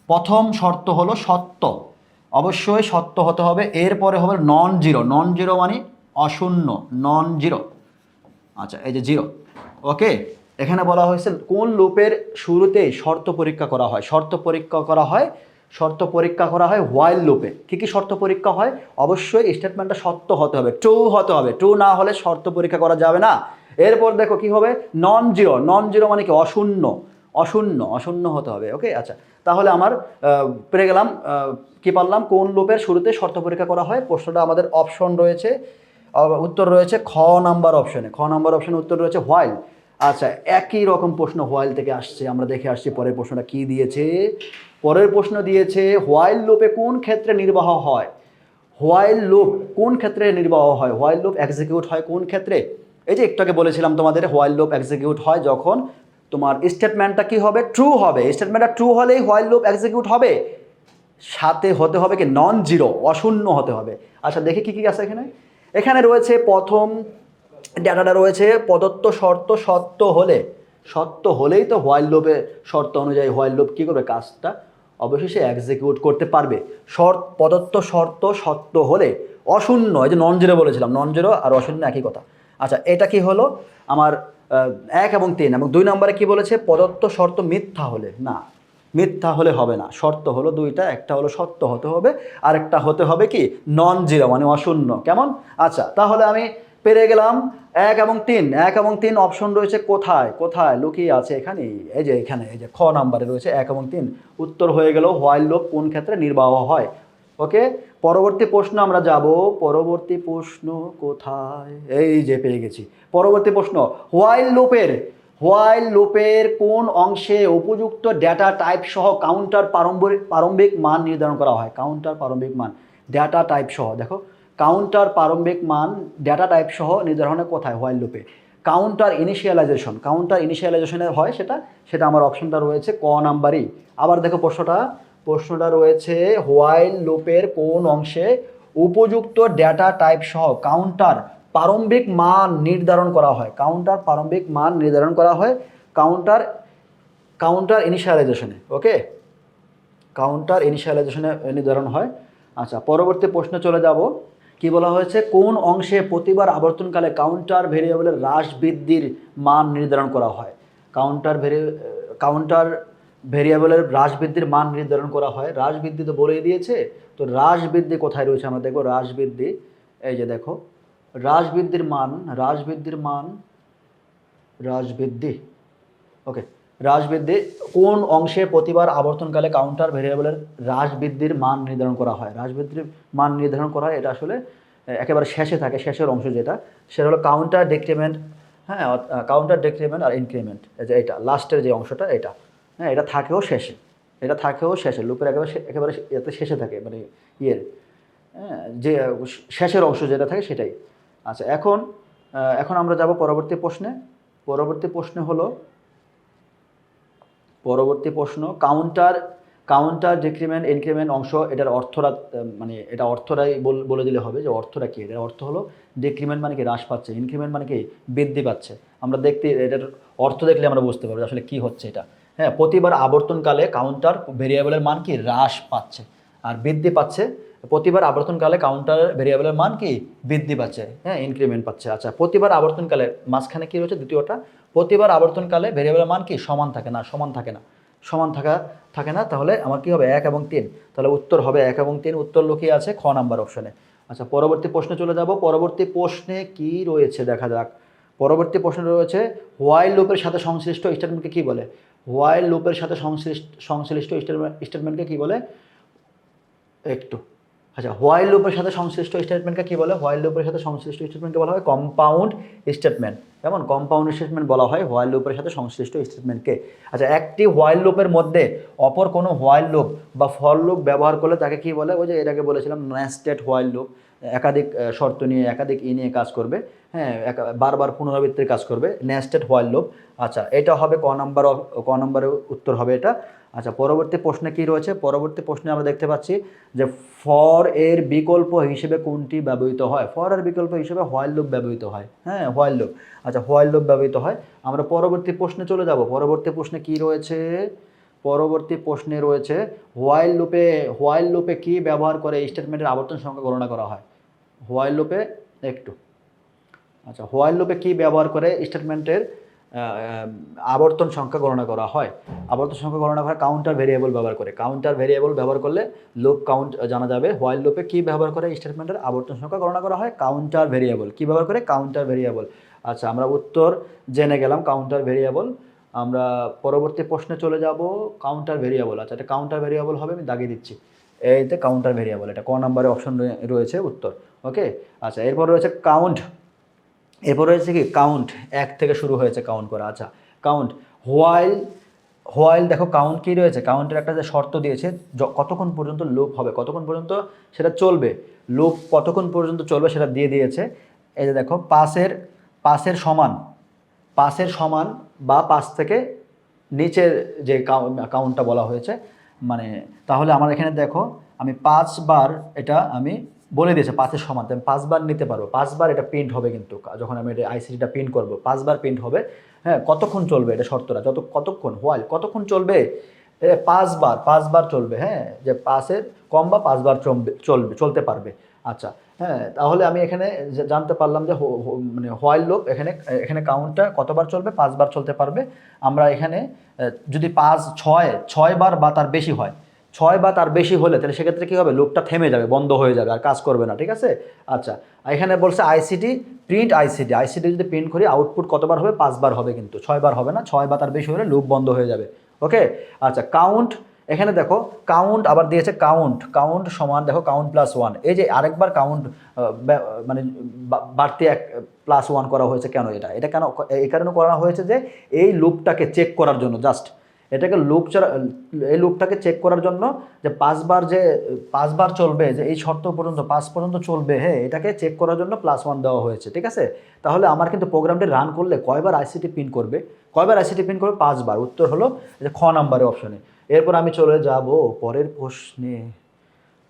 প্রথম শর্ত হলো সত্য, অবশ্যই সত্য হতে হবে। এরপরে হবে নন জিরো। নন জিরো মানে অশূন্য, নন জিরো। আচ্ছা, এই যে জিরো। ওকে, এখানে বলা হয়েছে কোন লুপের শুরুতেই শর্ত পরীক্ষা করা হয়? শর্ত পরীক্ষা করা হয় হোয়াইল লুপে। কী কী শর্ত পরীক্ষা হয়? অবশ্যই স্টেটমেন্টটা সত্য হতে হবে, ট্রু হতে হবে। ট্রু না হলে শর্ত পরীক্ষা করা যাবে না। এরপর দেখো কি হবে? Non zero. নন জিরো মানে কি? অশূন্য হতে হবে। ওকে, আচ্ছা, তাহলে আমার পেরে গেলাম, কি পারলাম? কোন লুপের শুরুতে শর্ত পরীক্ষা করা হয়? প্রশ্নটা আমাদের অপশন রয়েছে, উত্তর রয়েছে খ নাম্বার অপশনে উত্তর রয়েছে হোয়াইল। আচ্ছা, একই রকম প্রশ্ন হোয়াইল থেকে আসছে, আমরা দেখে আসছি পরের প্রশ্নটা কি দিয়েছে। পরের প্রশ্ন দিয়েছে, হোয়াইল লুপে কোন ক্ষেত্রে নির্বাহ হয়? হোয়াইল লুপ কোন ক্ষেত্রে নির্বাহ হয়? হোয়াইল লুপ এক্সিকিউট হয় কোন ক্ষেত্রে? এই যে একটু আগে বলেছিলাম তোমাদের, হোয়াইল লুপ এক্সিকিউট হয় যখন তোমার স্টেটমেন্টটা কি হবে? ট্রু হবে। স্টেটমেন্টটা ট্রু হলেই হোয়াইল লুপ এক্সিকিউট হবে। সাথে হতে হবে কি? নন জিরো, অশূন্য হতে হবে। আচ্ছা, দেখি কি কি আছে এখানে। এখানে রয়েছে প্রথম ডাটাটা রয়েছে প্রদত্ত শর্ত সত্য হলেই তো হোয়াইল লুপের শর্ত অনুযায়ী হোয়াইল লুপ কী করবে? কাজটা অবশ্যই সে এক্সিকিউট করতে পারবে। প্রদত্ত শর্ত সত্য হলে। অশূন্য, এই যে নন জিরো বলেছিলাম, নন জিরো আর অশূন্য একই কথা। আচ্ছা, এটা কি হলো আমার 1 এবং 3। এবং 2 নম্বরে কি বলেছে? প্রদত্ত শর্ত মিথ্যা হলে। না, মিথ্যা হলে হবে না। শর্ত হলো দুইটা, একটা হলো সত্য হতে হবে, আর একটা হতে হবে কি? নন জিরো মানে অশূন্য। কেমন? আচ্ছা, তাহলে আমি পেরে গেলাম 1 এবং 3 অপশন রয়েছে কোথায় লুকিয়ে আছে? এখানে, এই যে এখানে, এই যে খ নাম্বারে রয়েছে 1 এবং 3। উত্তর হয়ে গেল হোয়াইল লুপ কোন ক্ষেত্রে নির্বাহ হয়। ওকে, পরবর্তী প্রশ্ন আমরা যাব। পরবর্তী প্রশ্ন কোথায়? এই যে পেয়ে গেছি পরবর্তী প্রশ্ন। হোয়াইল লুপের কোন অংশে উপযুক্ত ডেটা টাইপ সহ কাউন্টার প্রারম্ভিক মান নির্ধারণ করা হয়? কাউন্টার প্রারম্ভিক মান ডেটা টাইপ সহ। দেখো, কাউন্টার প্রারম্ভিক মান ডেটা টাইপ সহ নির্ধারণে কোথায়? হোয়াইল লুপে। কাউন্টার ইনিশিয়ালাইজেশনের হয় সেটা আমার অপশনটা রয়েছে ক নাম্বারই। আবার দেখো প্রশ্নটা রয়েছে, হোয়াইল লুপের কোন অংশে উপযুক্ত ডেটা টাইপ সহ কাউন্টার প্রারম্ভিক মান নির্ধারণ করা হয়? কাউন্টার ইনিশিয়ালাইজেশনে। ওকে, কাউন্টার ইনিশিয়ালাইজেশনে নির্ধারণ হয়। আচ্ছা, পরবর্তী প্রশ্নে চলে যাব। কি বলা হয়েছে? কোন অংশে প্রতিবার আবর্তনকালে কাউন্টার ভেরিয়েবলের হ্রাস বৃদ্ধির মান নির্ধারণ করা হয়? কাউন্টার ভেরিয়েবলের হ্রাস বৃদ্ধির মান নির্ধারণ করা হয়। হ্রাস বৃদ্ধি তো বলেই দিয়েছে, তো হ্রাস বৃদ্ধি কোথায় রয়েছে আমরা দেখব। হ্রাস বৃদ্ধি, এই যে দেখো, হ্রাস বৃদ্ধি, ওকে, হ্রাস বৃদ্ধি কোন অংশে প্রতিবার আবর্তনকালে কাউন্টার ভেরিয়েবলের হ্রাস বৃদ্ধির মান নির্ধারণ করা হয়? হ্রাস বৃদ্ধির মান নির্ধারণ করা হয়, এটা আসলে একেবারে শেষে থাকে, শেষের অংশ যেটা, সেটা হলো কাউন্টার ডিক্রিমেন্ট। হ্যাঁ, কাউন্টার ডিক্রিমেন্ট আর ইনক্রিমেন্ট, এই যে এটা লাস্টের যে অংশটা, এটা হ্যাঁ, এটা থাকেও শেষে লুপের একেবারে এতে শেষে থাকে, মানে ইয়ের হ্যাঁ, যে শেষের অংশ যেটা থাকে সেটাই। আচ্ছা, এখন আমরা যাব পরবর্তী প্রশ্নে। পরবর্তী প্রশ্ন, কাউন্টার কাউন্টার, ডিক্রিমেন্ট, ইনক্রিমেন্ট অংশ এটার অর্থটা মানে এটা অর্থটাই বলে দিলে হবে যে অর্থটা কী। এটার অর্থ হলো ডিক্রিমেন্ট মানে কি হ্রাস পাচ্ছে, ইনক্রিমেন্ট মানে কি বৃদ্ধি পাচ্ছে। আমরা দেখতে এটার অর্থ দেখলে আমরা বুঝতে পারবো আসলে কী হচ্ছে এটা। হ্যাঁ, প্রতিবার আবর্তনকালে কাউন্টার ভেরিয়েবলের মান কি হ্রাস পাচ্ছে আর বৃদ্ধি পাচ্ছে। প্রতিবার আবর্তনকালে কাউন্টার ভেরিয়েবলের মান কি বৃদ্ধি পাচ্ছে, হ্যাঁ ইনক্রিমেন্ট পাচ্ছে। আচ্ছা, প্রতিবার আবর্তনকালে মাঝখানে কী রয়েছে দ্বিতীয়টা, প্রতিবার আবর্তনকালে ভেরিয়েবলের মান কি সমান থাকে না, সমান থাকে না, সমান থাকে না। তাহলে আমার কি হবে 1 এবং 3, তাহলে উত্তর হবে 1 এবং 3। উত্তর লুকিয়ে আছে খ নাম্বার অপশনে। আচ্ছা, পরবর্তী প্রশ্নে চলে যাব। পরবর্তী প্রশ্নে কি রয়েছে দেখা যাক। পরবর্তী প্রশ্নে রয়েছে হোয়াইল লুপের সাথে সংশ্লিষ্ট স্টেটমেন্টকে কি বলে। হোয়াইল লুপের সাথে সংশ্লিষ্ট স্টেটমেন্টকে কি বলে একটু। আচ্ছা, হোয়াইল লুপের সাথে সংশ্লিষ্ট স্টেটমেন্টকে কি বলে। হোয়াইল লুপের সাথে সংশ্লিষ্ট স্টেটমেন্টকে বলা হয় কম্পাউন্ড স্টেটমেন্ট। যেমন কম্পাউন্ড স্টেটমেন্ট বলা হয় হোয়াইল লুপের সাথে সংশ্লিষ্ট স্টেটমেন্টকে। আচ্ছা, একটি হোয়াইল লুপের মধ্যে অপর কোনো হোয়াইল লুপ বা ফর লুপ ব্যবহার করলে তাকে কি বলে। ওই যে এটাকে বলেছিলাম নেস্টেড হোয়াইল লুপ, একাধিক শর্ত নিয়ে একাধিক নিয়ে কাজ করবে, হ্যাঁ বারবার পুনরাবৃত্তির কাজ করবে, নেস্টেড হোয়াইল লুপ। আচ্ছা, এটা হবে ক নম্বরের উত্তর হবে এটা। আচ্ছা, পরবর্তী প্রশ্নে কি রয়েছে। পরবর্তী প্রশ্নে আমরা দেখতে পাচ্ছি যে ফর এর বিকল্প হিসেবে কোনটি ব্যবহৃত হয়। ফর এর বিকল্প হিসেবে হোয়াইল লুপ ব্যবহৃত হয়, হ্যাঁ হোয়াইল লুপ। আচ্ছা, হোয়াইল লুপ ব্যবহৃত হয়। আমরা পরবর্তী প্রশ্নে চলে যাব। পরবর্তী প্রশ্নে কি রয়েছে। পরবর্তী প্রশ্নে রয়েছে হোয়াইল লুপে কি ব্যবহার করে স্টেটমেন্টের আবর্তন সংখ্যা গণনা করা হয়। হোয়াইল লুপে একটু। আচ্ছা, হোয়াইল লুপে কি ব্যবহার করে স্টেটমেন্টের আবর্তন সংখ্যা গণনা করা হয়। আবর্তন সংখ্যা গণনা করা কাউন্টার ভেরিয়েবল ব্যবহার করে। কাউন্টার ভেরিয়েবল ব্যবহার করলে লুপ কাউন্ট জানা যাবে। হোয়াইল লুপে কি ব্যবহার করে স্টেটমেন্টের আবর্তন সংখ্যা গণনা করা হয়। কাউন্টার ভেরিয়েবল কি ব্যবহার করে, কাউন্টার ভেরিয়েবল। আচ্ছা, আমরা উত্তর জেনে গেলাম কাউন্টার ভেরিয়েবল। আমরা পরবর্তী প্রশ্নে চলে যাব। কাউন্টার ভেরিয়েবল, আচ্ছা এটা কাউন্টার ভেরিয়েবল হবে, আমি দাগিয়ে দিচ্ছি এইতে কাউন্টার ভেরিয়েবল, এটা ক নম্বরে অপশন রয়েছে উত্তর। ওকে, আচ্ছা এরপর রয়েছে কাউন্ট। এরপর রয়েছে কি কাউন্ট, 1 থেকে শুরু হয়েছে কাউন্ট করা। আচ্ছা, কাউন্ট হোয়াইল দেখো কাউন্ট কী রয়েছে। কাউন্টের একটা যে শর্ত দিয়েছে কতক্ষণ পর্যন্ত লুপ হবে, কতক্ষণ পর্যন্ত সেটা চলবে, লুপ কতক্ষণ পর্যন্ত চলবে সেটা দিয়ে দিয়েছে। এই যে দেখো পাঁচের সমান বা 5 থেকে নিচের যে কাউন্টটা বলা হয়েছে, মানে তাহলে আমার এখানে দেখো আমি 5 বার এটা আমি বলে দিয়েছে 5-এর সমান, আমি 5 বার নিতে পারবো। 5 বার এটা প্রিন্ট হবে, কিন্তু যখন আমি এটা আইসিটিটা প্রিন্ট করবো 5 বার প্রিন্ট হবে। হ্যাঁ, কতক্ষণ চলবে এটা শর্তটা, কতক্ষণ হোয়াইল কতক্ষণ চলবে, 5 বার চলবে। হ্যাঁ, যে 5-এর কম বা 5 বার চলতে পারবে। আচ্ছা, হ্যাঁ তাহলে আমি এখানে জানতে পারলাম যে মানে হোয়াইল লুপ এখানে কাউন্টটা কতবার চলবে, 5 বার চলতে পারবে। আমরা এখানে যদি 6 বার বা তার বেশি হয়, 6 বা তার বেশি হলে তাহলে সেক্ষেত্রে কী হবে, লুপটা থেমে যাবে, বন্ধ হয়ে যাবে, আর কাজ করবে না। ঠিক আছে। আচ্ছা, এখানে বলছে আইসিটি যদি প্রিন্ট করি আউটপুট কতবার হবে, 5 বার হবে, কিন্তু 6 বার হবে না। 6 বা তার বেশি হলে লুপ বন্ধ হয়ে যাবে। ওকে, আচ্ছা কাউন্ট, এখানে দেখো কাউন্ট আবার দিয়েছে কাউন্ট সমান দেখো কাউন্ট +1। এই যে আরেকবার কাউন্ট মানে বাড়তি +1 করা হয়েছে কেন, এটা কেন এই কারণে করা হয়েছে যে এই লুপটাকে চেক করার জন্য, জাস্ট এটাকে এই লুপটাকে চেক করার জন্য যে 5 বার চলবে, যে এই শর্ত পর্যন্ত 5 পর্যন্ত চলবে, হ্যাঁ এটাকে চেক করার জন্য +1 দেওয়া হয়েছে। ঠিক আছে, তাহলে আমার কিন্তু প্রোগ্রামটি রান করলে কয়বার আইসিটি প্রিন্ট করবে, 5 বার। উত্তর হলো যে খ নাম্বারে অপশনে। এরপর আমি চলে যাব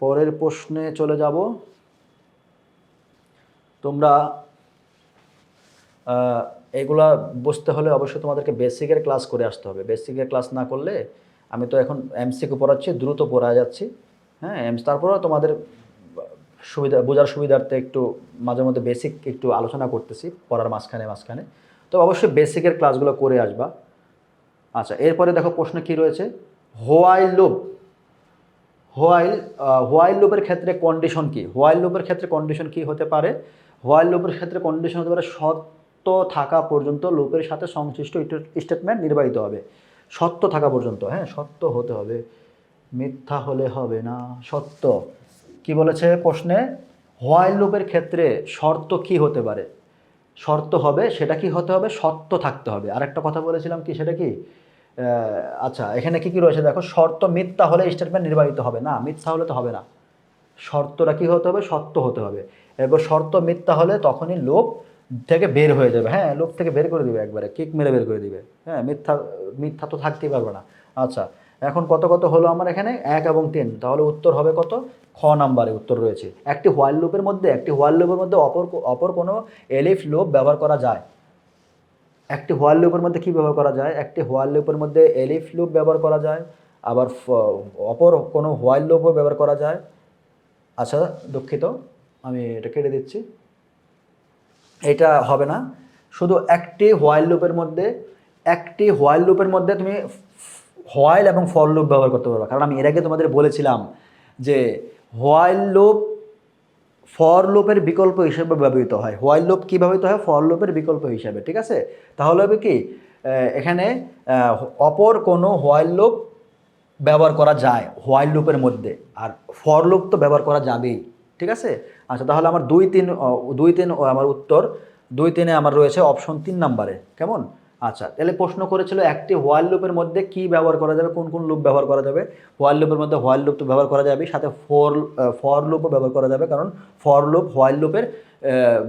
পরের প্রশ্নে চলে যাব। তোমরা এগুলা বুঝতে হলে অবশ্যই তোমাদেরকে বেসিকের ক্লাস করে আসতে হবে। বেসিকের ক্লাস না করলে, আমি তো এখন এমসিকিউ পড়াচ্ছি, দ্রুত পড়া যাচ্ছি, হ্যাঁ তারপরেও তোমাদের বোঝার সুবিধার্থে একটু মাঝে মধ্যে বেসিক একটু আলোচনা করতেছি পড়ার মাঝখানে। তো অবশ্যই বেসিকের ক্লাসগুলো করে আসবা। আচ্ছা, এরপরে দেখো প্রশ্ন কি রয়েছে। হোয়াইল লুপের ক্ষেত্রে কন্ডিশন কি। হোয়াইল লুপের ক্ষেত্রে কন্ডিশন কি হতে পারে। হোয়াইল লুপের ক্ষেত্রে কন্ডিশন হতে পারে সত্য থাকা পর্যন্ত লুপের সাথে সংশ্লিষ্ট স্টেটমেন্ট নির্বাহিত হবে। সত্য থাকা পর্যন্ত, হ্যাঁ সত্য হতে হবে, মিথ্যা হলে হবে না, সত্য। কি বলেছে প্রশ্নে, হোয়াইল লুপের ক্ষেত্রে শর্ত কি হতে পারে, শর্ত হবে সেটা কি হতে হবে, সত্য থাকতে হবে। আরেকটা কথা বলেছিলাম কি, সেটা কি, আচ্ছা এখানে কি রয়েছে দেখো, শর্ত মিথ্যা হলে স্টেটমেন্ট নির্বাহিত হবে না, মিথ্যা হলে তো হবে না, শর্তটা কি হতে হবে, সত্য হতে হবে। এরপর শর্ত মিথ্যা হলে তখনই লুপ থেকে বের হয়ে যাবে, হ্যাঁ লুপ থেকে বের করে দিবে, একবারে কিক মেরে বের করে দিবে। হ্যাঁ, মিথ্যা তো থাকতেই পারবে না। আচ্ছা, এখন কত কত হলো আমার এখানে 1 এবং 3, তাহলে উত্তর হবে কত? খ নাম্বারে উত্তর রয়েছে। একটি হোয়াইল লুপের মধ্যে অপর কোনো এলিফ লুপ ব্যবহার করা যায়। একটি হোয়াইল লুপের মধ্যে কি ব্যবহার করা যায়? একটি হোয়াইল লুপের মধ্যে এলিফ লুপ ব্যবহার করা যায়, আবার অপর কোনো হোয়াইল লুপও ব্যবহার করা যায়। আচ্ছা দুঃখিত, আমি এটা কেটে দিচ্ছি, এটা হবে না। শুধু একটি হোয়াইল লুপের মধ্যে তুমি হোয়াইল এবং ফর লুপ ব্যবহার করতে পারবে। কারণ আমি এর আগে তোমাদের বলেছিলাম যে হোয়াইল লুপ ফর লুপের বিকল্প হিসেবে ব্যবহৃত হয়। হোয়াইল লুপ কী ব্যবহৃত হয়? ফর লুপের বিকল্প হিসাবে, ঠিক আছে? তাহলে হবে কি, এখানে অপর কোনো হোয়াইল লুপ ব্যবহার করা যায় হোয়াইল লুপের মধ্যে, আর ফর লুপ তো ব্যবহার করা যাবেই, ঠিক আছে? আচ্ছা তাহলে আমার 2-3 আমার উত্তর 2-3-এ আমার রয়েছে অপশন 3 নাম্বারে। কেমন? আচ্ছা তাহলে প্রশ্ন করেছিল একটি হোয়াইল লুপের মধ্যে কি ব্যবহার করা যাবে, কোন কোন লুপ ব্যবহার করা যাবে? হোয়াইল লুপের মধ্যে হোয়াইল লুপ তো ব্যবহার করা যাবে, সাথে ফর লুপও ব্যবহার করা যাবে, কারণ ফর লুপ হোয়াইল লুপের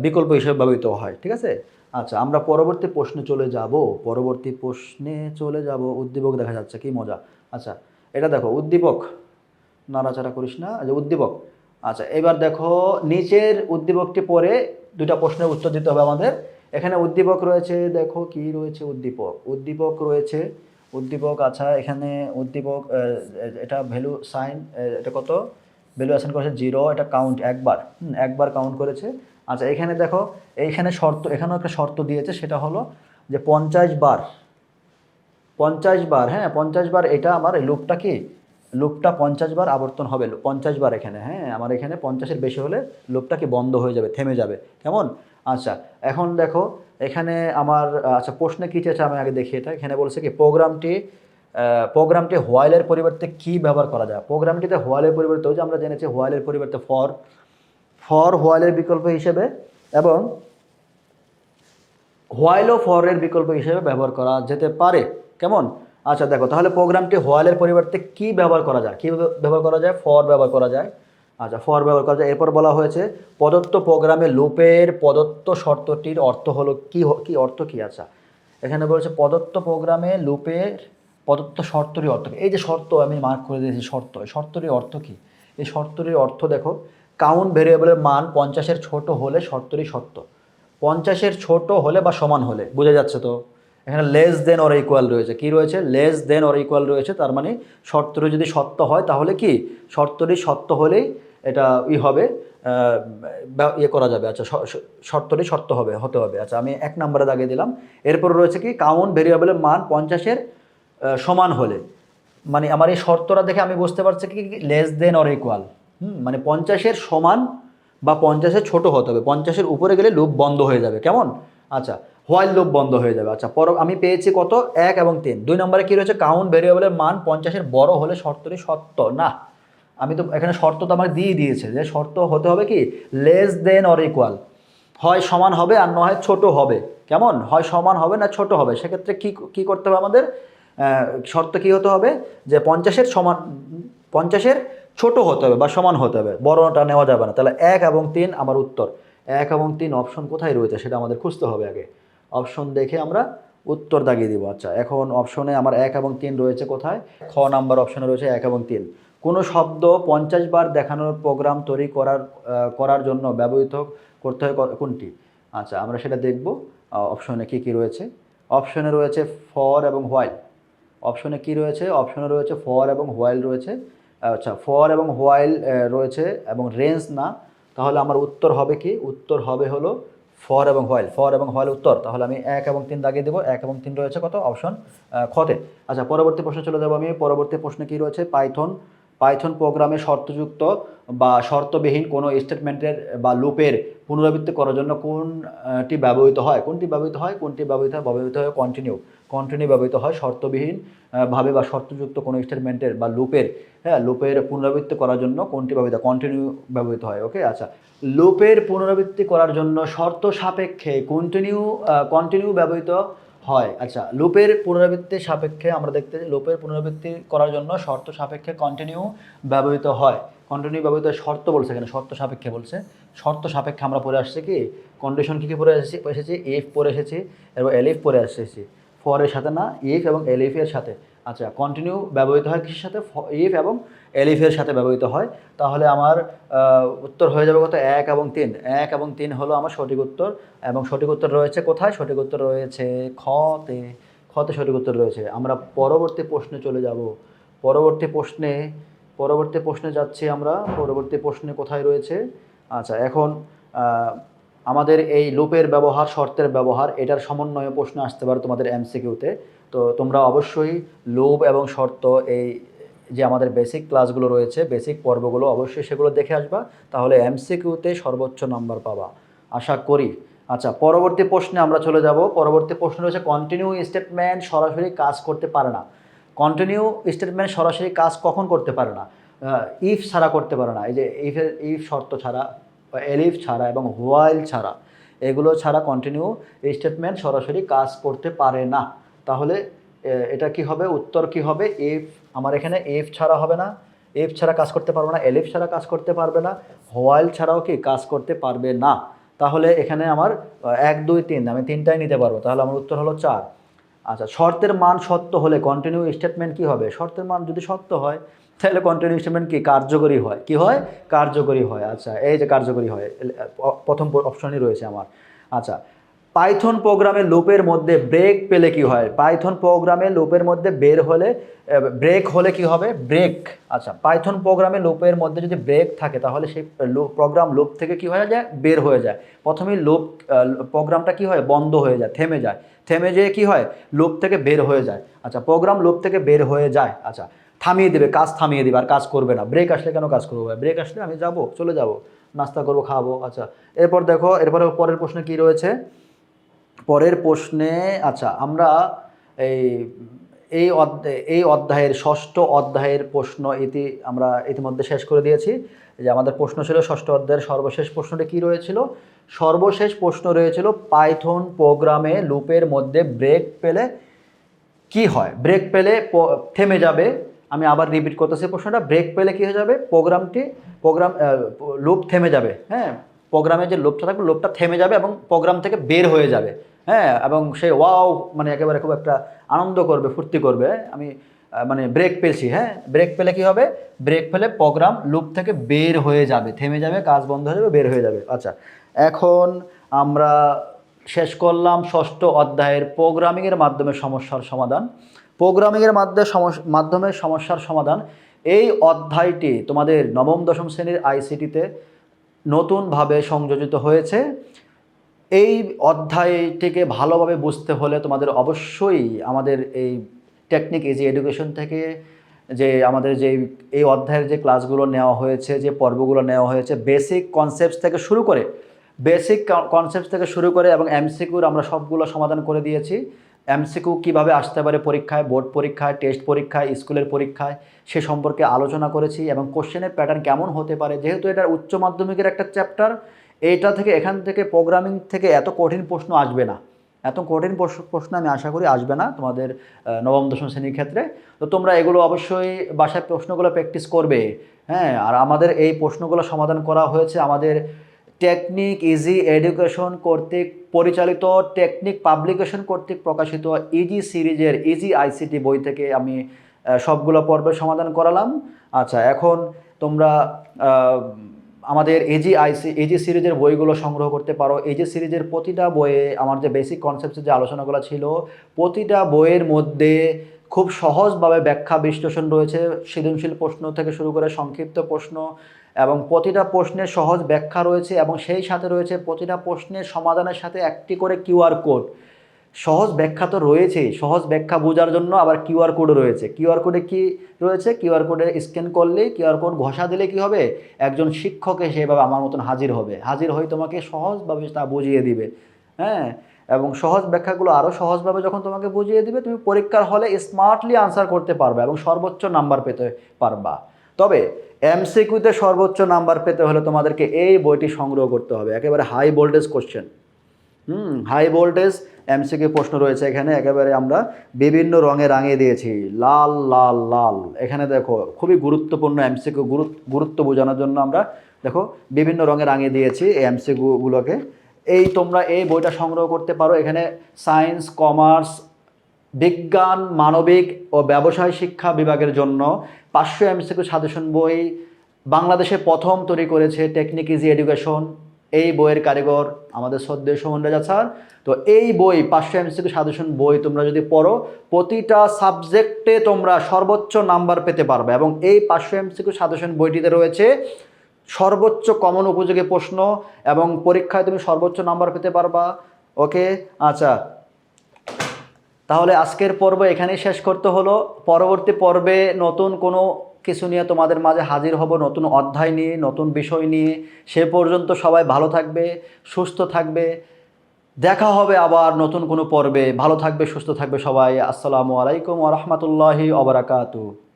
বিকল্প হিসেবে ব্যবহৃত হয়, ঠিক আছে? আচ্ছা আমরা পরবর্তী প্রশ্নে চলে যাব। উদ্দীপক দেখা যাচ্ছে, কি মজা। আচ্ছা এটা দেখো উদ্দীপক, নাড়াচাড়া করিস না, যে উদ্দীপক। আচ্ছা এবার দেখো নিচের উদ্দীপকটি পড়ে দুটা প্রশ্নের উত্তর দিতে হবে আমাদের। এখানে উদ্দীপক রয়েছে, দেখো কি রয়েছে, উদ্দীপক রয়েছে, উদ্দীপক। আচ্ছা এখানে উদ্দীপক, এটা ভ্যালু সাইন, এটা কত ভ্যালু অ্যাসাইন করেছে 0, এটা কাউন্ট একবার কাউন্ট করেছে। আচ্ছা এখানে দেখো, এইখানে শর্ত, এখানেও একটা শর্ত দিয়েছে, সেটা হলো যে 50 বার, হ্যাঁ 50 বার, এটা আমার লুপটা কি, লুপটা 50 বার আবর্তন হবে, 50 বার এখানে, হ্যাঁ আমার এখানে 50-এর বেশি হলে লুপটা কি বন্ধ হয়ে যাবে, থেমে যাবে। কেমন? আচ্ছা এখন দেখো এখানে আমার, আচ্ছা প্রশ্নে কী চেয়েছে আমি আগে দেখি। এটা এখানে বলছে কি প্রোগ্রামটি হোয়াইলের পরিবর্তে কি ব্যবহার করা যায়? প্রোগ্রামটিতে হোয়াইলের পরিবর্তে, ওই যে আমরা জেনেছি হোয়াইলের পরিবর্তে ফর হোয়াইলের বিকল্প হিসেবে, এবং হোয়াইল ও ফরের বিকল্প হিসেবে ব্যবহার করা যেতে পারে। কেমন? আচ্ছা দেখো তাহলে প্রোগ্রামটি হোয়াইলের পরিবর্তে কি ব্যবহার করা যায়? কী ব্যবহার করা যায়? ফর ব্যবহার করা যায়। আচ্ছা ফর ব্যবহার করা যায়। এরপর বলা হয়েছে প্রদত্ত প্রোগ্রামে লুপের প্রদত্ত শর্তটির অর্থ হলো কি অর্থ কী? আচ্ছা এখানে বলেছে প্রদত্ত প্রোগ্রামে লুপের প্রদত্ত শর্তটির অর্থ কী? এই যে শর্ত আমি মার্ক করে দিয়েছি, শর্তটির অর্থ কী? এই শর্তটির অর্থ দেখো, কাউন্ট ভেরিয়েবলের মান 50-এর ছোট হলে শর্তটি সত্য। 50-এর ছোট হলে বা সমান হলে, বোঝা যাচ্ছে তো? এখানে লেস দেন অর ইকুয়াল রয়েছে, কি রয়েছে? লেস দেন অর ইকুয়াল রয়েছে, তার মানে শর্তটি যদি সত্য হয় তাহলে কি, শর্তটি সত্য হলেই এটা হবে, করা যাবে। আচ্ছা শর্তটি সত্য হতে হবে। আচ্ছা আমি 1 নম্বরে দাগিয়ে দিলাম। এরপর রয়েছে কি, কাউন্ট ভেরিয়েবলের মান 50-এর সমান হলে, মানে আমার এই শর্তটা দেখে আমি বুঝতে পারছি কি লেস দেন অর ইকুয়াল, মানে 50-এর সমান বা 50-এর ছোট হতে হবে। 50-এর উপরে গেলে লুপ বন্ধ হয়ে যাবে। কেমন? আচ্ছা হোয়াইল লুপ বন্ধ হয়ে যাবে। আচ্ছা আমি পেয়েছি কত? 1 এবং 3। 2 নম্বরে কী রয়েছে? কাউন্ট ভেরিয়েবলের মান 50-এর বড় হলে শর্তটি সত্য না। আমি তো এখানে শর্ত তো আমার দিয়েছে যে শর্ত হতে হবে কি, লেস দেন অর ইকুয়াল, হয় সমান হবে আর না হয় ছোট হবে। কেমন? হয় সমান হবে না ছোট হবে। সেক্ষেত্রে কি করতে হবে আমাদের? শর্ত কী হতে হবে? যে 50-এর ছোট হতে হবে বা সমান হতে হবে, বড়টা নেওয়া যাবে না। তাহলে 1 এবং 3 আমার উত্তর। 1 এবং 3 অপশন কোথায় রয়েছে সেটা আমাদের খুঁজতে হবে আগে। অপশন দেখে আমরা উত্তর দাগিয়ে দিব। আচ্ছা এখন অপশনে আমার 1 এবং 3 রয়েছে কোথায়? খ নাম্বার অপশনে রয়েছে 1 এবং 3। কোনো শব্দ 50 বার দেখানোর প্রোগ্রাম তৈরি করার জন্য ব্যবহৃত করতে হয় কোনটি? আচ্ছা আমরা সেটা দেখব। অপশনে কী রয়েছে? অপশনে রয়েছে ফর এবং হোয়াইল। অপশনে কি রয়েছে? অপশনে রয়েছে ফর এবং হোয়াইল রয়েছে। আচ্ছা ফর এবং হোয়াইল রয়েছে এবং রেঞ্জ না। তাহলে আমার উত্তর হবে কি? উত্তর হবে হলো ফর এবং হোয়াইল উত্তর। তাহলে আমি 1 এবং 3 দাগিয়ে দেবো। 1 এবং 3 রয়েছে কত? অপশন খতে। আচ্ছা পরবর্তী প্রশ্নে চলে যাবো আমি। পরবর্তী প্রশ্নে কি রয়েছে? পাইথন প্রোগ্রামে শর্তযুক্ত বা শর্তবিহীন কোনো স্টেটমেন্টের বা লুপের পুনরাবৃত্তি করার জন্য কোনটি ব্যবহৃত হয়? ব্যবহৃত হয় কন্টিনিউ ব্যবহৃত হয়। শর্তবিহীন ভাবে বা শর্তযুক্ত কোনো স্টেটমেন্টের বা লুপের পুনরাবৃত্তি করার জন্য কোনটি কন্টিনিউ ব্যবহৃত হয়। ওকে আচ্ছা লুপের পুনরাবৃত্তি করার জন্য শর্ত সাপেক্ষে কন্টিনিউ ব্যবহৃত হয়। আচ্ছা লুপের পুনরাবৃত্তির সাপেক্ষে আমরা দেখতে, লুপের পুনরাবৃত্তি করার জন্য শর্ত সাপেক্ষে কন্টিনিউ ব্যবহৃত হয়। কন্টিনিউ ব্যবহৃত শর্ত বলছে, এখানে শর্ত সাপেক্ষে বলছে। শর্ত সাপেক্ষে আমরা পড়ে আসছি কি, কন্ডিশন কী পড়ে এসেছি? ইফ পড়ে এসেছি এবং এলিফ পড়ে এসেছি। ফরের সাথে না, ইফ এবং এলিফের সাথে। আচ্ছা, কন্টিনিউ ব্যবহৃত হয় কিসের সাথে? ইফ এবং এলিফের সাথে ব্যবহৃত হয়। তাহলে আমার উত্তর হয়ে যাবে কত? 1 এবং 3। 1 এবং 3 হলো আমার সঠিক উত্তর, এবং সঠিক উত্তর রয়েছে কোথায়? সঠিক উত্তর রয়েছে খতে। খতে সঠিক উত্তর রয়েছে। আমরা পরবর্তী প্রশ্নে চলে যাব। পরবর্তী প্রশ্নে যাচ্ছি আমরা। পরবর্তী প্রশ্নে কোথায় রয়েছে? আচ্ছা, এখন আমাদের এই লুপের ব্যবহার, শর্তের ব্যবহার, এটার সমন্বয়ে প্রশ্ন আসতে পারে তোমাদের এমসিকিউতে। তো তোমরা অবশ্যই লুপ এবং শর্ত, এই যে আমাদের বেসিক ক্লাসগুলো রয়েছে, বেসিক পর্বগুলো, অবশ্যই সেগুলো দেখে আসবা, তাহলে এমসিকিউতে সর্বোচ্চ নাম্বার পাবা আশা করি। আচ্ছা, পরবর্তী প্রশ্নে আমরা চলে যাব। পরবর্তী প্রশ্ন রয়েছে কন্টিনিউ স্টেটমেন্ট সরাসরি কাজ করতে পারে না। কন্টিনিউ স্টেটমেন্ট সরাসরি কাজ কখন করতে পারে না? ইফ ছাড়া করতে পারে না। এই যে ইফ শর্ত ছাড়া, এলিফ ছাড়া এবং হোয়াইল ছাড়া, এগুলো ছাড়া কন্টিনিউ স্টেটমেন্ট সরাসরি কাজ করতে পারে না। তাহলে এটা কি হবে? উত্তর কি হবে? ইফ। আমার এখানে ইফ ছাড়া হবে না, ইফ ছাড়া কাজ করতে পারবে না, এলিফ ছাড়া কাজ করতে পারবে না, হোয়াইল ছাড়াও কি কাজ করতে পারবে না। তাহলে এখানে আমার 1 2 3, আমি 3টাই নিতে পারবো। তাহলে আমার উত্তর হলো 4। আচ্ছা, শর্তের মান সত্য হলে কন্টিনিউ স্টেটমেন্ট কি হবে? শর্তের মান যদি সত্য হয় তাহলে কন্টিনিউ স্টেটমেন্ট কি? কার্যকরী হয়। কি হয়? কার্যকরী হয়। আচ্ছা, এই যে কার্যকরী হয়, প্রথম অপশনই রয়েছে আমার। আচ্ছা, পাইথন প্রোগ্রামে লুপের মধ্যে ব্রেক পেলে কি হয়? পাইথন প্রোগ্রামে লুপের মধ্যে ব্রেক হলে কি হবে? ব্রেক। আচ্ছা, পাইথন প্রোগ্রামে লুপের মধ্যে যদি ব্রেক থাকে তাহলে সেই প্রোগ্রাম লুপ থেকে কি হয়ে যায়? বের হয়ে যায়। প্রথমেই লুপ প্রোগ্রামটা কি হয়? বন্ধ হয়ে যায়, থেমে যায়। থেমে যেয়ে কি হয়? লুপ থেকে বের হয়ে যায়। আচ্ছা, প্রোগ্রাম লুপ থেকে বের হয়ে যায়। আচ্ছা, থামিয়ে দেবে, কাজ থামিয়ে দেবে, আর কাজ করবে না। ব্রেক আসলে কেন কাজ করবো? ব্রেক আসলে আমি যাব, চলে যাব, নাস্তা করবো, খাবো। আচ্ছা, এরপর দেখো, এরপরে পরের প্রশ্নে কি রয়েছে? পরের প্রশ্নে, আচ্ছা, আমরা এই এই অধ্যায়ের 6ষ্ঠ অধ্যায়ের প্রশ্ন আমরা ইতিমধ্যে শেষ করে দিয়েছি। যে আমাদের প্রশ্ন ছিল 6ষ্ঠ অধ্যায়ের সর্বশেষ প্রশ্নটা কি রয়েছিল? সর্বশেষ প্রশ্ন রয়েছিল পাইথন প্রোগ্রামে লুপের মধ্যে ব্রেক পেলে কি হয়? ব্রেক পেলে থেমে যাবে। আমি আবার রিপিট করতেছি প্রশ্নটা। ব্রেক পেলে কি হয়ে যাবে? প্রোগ্রাম লুপ থেমে যাবে। হ্যাঁ, প্রোগ্রামে যে লুপটা থাকবে, লুপটা থেমে যাবে এবং প্রোগ্রাম থেকে বের হয়ে যাবে। হ্যাঁ, এবং সে ওয়াও, মানে একেবারে খুব একটা আনন্দ করবে, ফুর্তি করবে। আমি মানে ব্রেক পেয়েছি। হ্যাঁ, ব্রেক পেলে কি হবে? ব্রেক পেলে প্রোগ্রাম লুপ থেকে বের হয়ে যাবে, থেমে যাবে, কাজ বন্ধ হয়ে যাবে, বের হয়ে যাবে। আচ্ছা, এখন আমরা শেষ করলাম 6ষ্ঠ অধ্যায়ের প্রোগ্রামিংয়ের মাধ্যমে সমস্যার সমাধান। প্রোগ্রামিংয়ের মাধ্যমে সমস্যার সমাধান, এই অধ্যায়টি তোমাদের নবম দশম শ্রেণীর আইসিটিতে নতুনভাবে সংযোজিত হয়েছে। এই অধ্যায়টিকে ভালোভাবে বুঝতে হলে তোমাদের অবশ্যই আমাদের এই টেকনিক ইজি এডুকেশন থেকে আমাদের এই অধ্যায়ের যে ক্লাসগুলো নেওয়া হয়েছে, যে পর্বগুলো নেওয়া হয়েছে, বেসিক কনসেপ্টস থেকে শুরু করে এবং এমসিকিউর আমরা সবগুলো সমাধান করে দিয়েছি। এমসিকিউ কীভাবে আসতে পারে পরীক্ষায়, বোর্ড পরীক্ষায়, টেস্ট পরীক্ষায়, স্কুলের পরীক্ষায়, সে সম্পর্কে আলোচনা করেছি। এবং কোশ্চেনের প্যাটার্ন কেমন হতে পারে, যেহেতু এটা উচ্চ মাধ্যমিকের একটা চ্যাপ্টার, এখান থেকে প্রোগ্রামিং থেকে এত কঠিন প্রশ্ন আসবে না। এত কঠিন প্রশ্ন আমি আশা করি আসবে না তোমাদের নবম দশম শ্রেণীর ক্ষেত্রে। তো তোমরা এগুলো অবশ্যই বাসায় প্রশ্নগুলো প্র্যাকটিস করবে। হ্যাঁ, আর আমাদের এই প্রশ্নগুলো সমাধান করা হয়েছে আমাদের টেকনিক ইজি এডুকেশন কর্তৃক পরিচালিত, টেকনিক পাবলিকেশন কর্তৃক প্রকাশিত ইজি আইসিটি বই থেকে আমি সবগুলো পর্বের সমাধান করালাম। আচ্ছা, এখন তোমরা আমাদের ইজি সিরিজের বইগুলো সংগ্রহ করতে পারো। ইজি সিরিজের প্রতিটা বইয়ে আমার যে বেসিক কনসেপ্টের যে আলোচনাগুলো ছিল, প্রতিটা বইয়ের মধ্যে খুব সহজভাবে ব্যাখ্যা বিশ্লেষণ রয়েছে, সৃজনশীল প্রশ্ন থেকে শুরু করে সংক্ষিপ্ত প্রশ্ন, এবং প্রতিটা প্রশ্নের সহজ ব্যাখ্যা রয়েছে, এবং সেই সাথে রয়েছে প্রতিটা প্রশ্নের সমাধানের সাথে একটি করে কিউআর কোড। সহজ ব্যাখ্যা তো রয়েছেই, সহজ ব্যাখ্যা বোঝার জন্য আবার কিউআর কোডও রয়েছে। কিউআর কোডে কি রয়েছে? কিউআর কোডে স্ক্যান করলেই, কিউআর কোড ঘষা দিলে কি হবে? একজন শিক্ষক সেভাবে আমার মতন হাজির হয়ে তোমাকে সহজভাবে তা বুঝিয়ে দিবে। হ্যাঁ, এবং সহজ ব্যাখ্যাগুলো আরও সহজভাবে যখন তোমাকে বুঝিয়ে দিবে, তুমি পরীক্ষার হলে স্মার্টলি আনসার করতে পারবে এবং সর্বোচ্চ নাম্বার পেতে পারবা। তবে এমসিকিউতে সর্বোচ্চ নাম্বার পেতে হলে তোমাদেরকে এই বইটি সংগ্রহ করতে হবে, একেবারে high voltage question. High voltage MCQ প্রশ্ন রয়েছে এখানে, একেবারে আমরা বিভিন্ন রঙে রাঙিয়ে দিয়েছি, লাল লাল লাল। এখানে দেখো, খুবই গুরুত্বপূর্ণ এমসিকিউ, গুরুত্ব বোঝানোর জন্য আমরা দেখো বিভিন্ন রঙে রাঙিয়ে দিয়েছি এই এমসিকিউগুলোকে। তোমরা এই বইটা সংগ্রহ করতে পারো। এখানে সায়েন্স, কমার্স, বিজ্ঞান, মানবিক ও ব্যবসায় শিক্ষা বিভাগের জন্য 500 এমসিকিউ সাজেশন বই বাংলাদেশে প্রথম তৈরি করেছে টেকনিক ইজি এডুকেশন। এই বইয়ের কারিগর আমাদের শ্রদ্ধেয় সুমন রেজা স্যার। তো এই বই 500 এমসিকিউ সাজেশন বই তোমরা যদি পড়ো, প্রতিটা সাবজেক্টে তোমরা সর্বোচ্চ নাম্বার পেতে পারবে। এবং এই 500 এমসিকিউ সাজেশন বইটিতে রয়েছে সর্বোচ্চ কমন উপযোগী প্রশ্ন এবং পরীক্ষায় তুমি সর্বোচ্চ নাম্বার পেতে পারবা। ওকে, আচ্ছা, তাহলে আজকের পর্ব এখানেই শেষ করতে হলো। পরবর্তী পর্বে নতুন কোনো কিছু নিয়ে তোমাদের মাঝে হাজির হব, নতুন অধ্যায় নিয়ে, নতুন বিষয় নিয়ে। সে পর্যন্ত সবাই ভালো থাকবে, সুস্থ থাকবে। দেখা হবে আবার নতুন কোনো পর্বে। ভালো থাকবে, সুস্থ থাকবে সবাই। আসসালামু আলাইকুম ওয়া রাহমাতুল্লাহি ওয়া বারাকাতুহু।